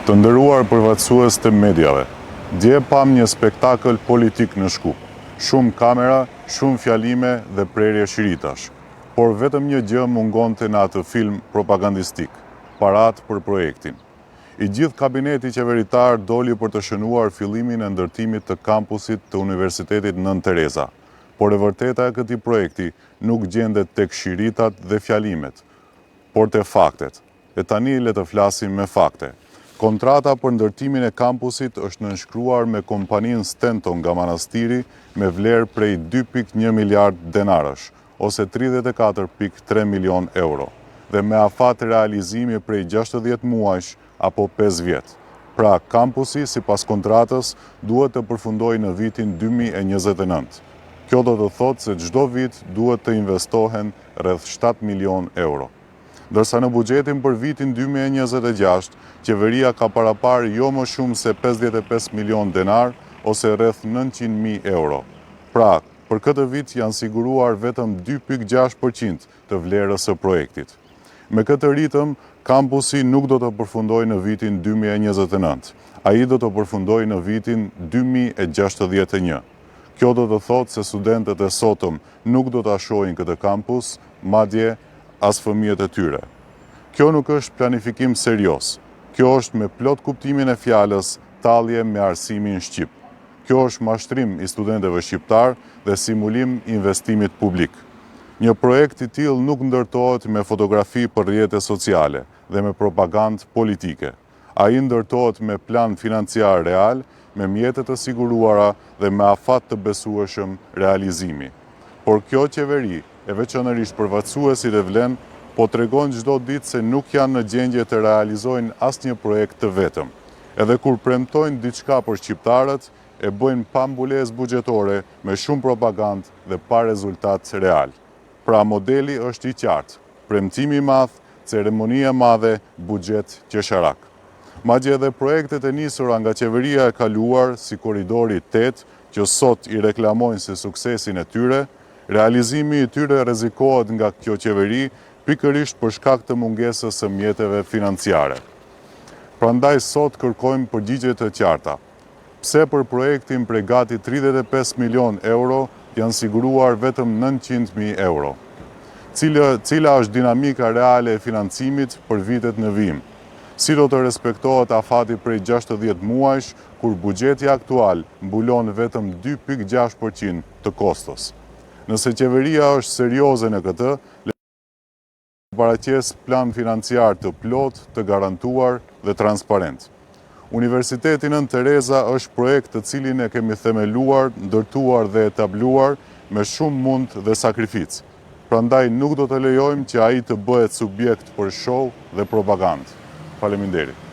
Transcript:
Të nderuar përfaqësues të mediave, dje pam një spektakël politik në Shkup. Shumë kamera, shumë fjalime dhe prerje shiritash. Por vetëm një gjë mungonte në atë film propagandistik, parat për projektin. I gjithë kabineti qeveritar doli për të shënuar fillimin e ndërtimit të kampusit të Universitetit Nën Tereza. Por e vërteta e këtij projekti nuk gjendet tek shiritat dhe fjalimet, por te faktet. E tani le të flasim me fakte. Kontrata për ndërtimin e kampusit është nënshkruar me kompaninë Stenton nga Manastiri me vlerë prej 2.1 miliard denarësh, ose 34.3 milion euro, dhe me afat realizimi prej 60 muajsh apo 5 vjet. Pra, kampusi, sipas kontratës, duhet të përfundojë në vitin 2029. Kjo do të thotë se çdo vit duhet të investohen rreth 7 milion euro. Ndërsa në buxhetin për vitin 2026, qeveria ka paraparë jo më shumë se 55 milion denar ose rreth 900.000 euro. Pra, për këtë vit janë siguruar vetëm 2.6% të vlerës së projektit. Me këtë ritëm, kampusi nuk do të përfundojë në vitin 2029. Ai do të përfundojë në vitin 2061. Kjo do të thotë se studentët e sotëm nuk do ta shohin këtë kampus, madje as fëmijët e tyre. Kjo nuk është planifikim serios. Kjo është me plot kuptimin e fjalës tallje me arsimin shqip. Kjo është mashtrim i studentëve shqiptar dhe simulim investimit publik. Një projekt i tillë nuk ndërtohet me fotografi për rrjetet sociale dhe me propagandë politike. Ai ndërtohet me plan financiar real, me mjete të siguruara dhe me afat të besueshëm realizimi. Por kjo qeveri, e veçanërisht përfaqësuesit e vlen, po tregon çdo ditë se nuk janë në gjendje të realizojnë asnjë projekt të vetëm. Edhe kur premtojnë diçka për shqiptarët, e bëjnë pa mbulesë buxhetore, me shumë propagandë dhe pa rezultat real. Pra modeli është i qartë: premtimi i madh, ceremonia e madhe, buxhet qesharak. Madje edhe projektet e nisura nga qeveria e kaluar, si korridori 8, që sot i reklamojnë si suksesin e tyre, realizimi i tyre rrezikohet nga kjo qeveri pikërisht për shkak të mungesës së mjeteve financiare. Prandaj sot kërkojmë përgjigje të qarta. Pse për projektin prej gati 35 milion euro janë siguruar vetëm 900.000 euro? Cila është dinamika reale e financimit për vitet në vijim? Si do të respektohet afati prej 60 muajsh, kur buxheti aktual mbulon vetëm 2.6% të kostos? Nëse qeveria është serioze në këtë, le të paraqes plan financiar të plot, të garantuar dhe transparent. Universiteti Nën Tereza është projekt të cilin e kemi themeluar, ndërtuar dhe etabluar me shumë mund dhe sakrificë. Prandaj nuk do të lejojmë që ai të bëhet subjekt për show dhe propagandë. Faleminderit.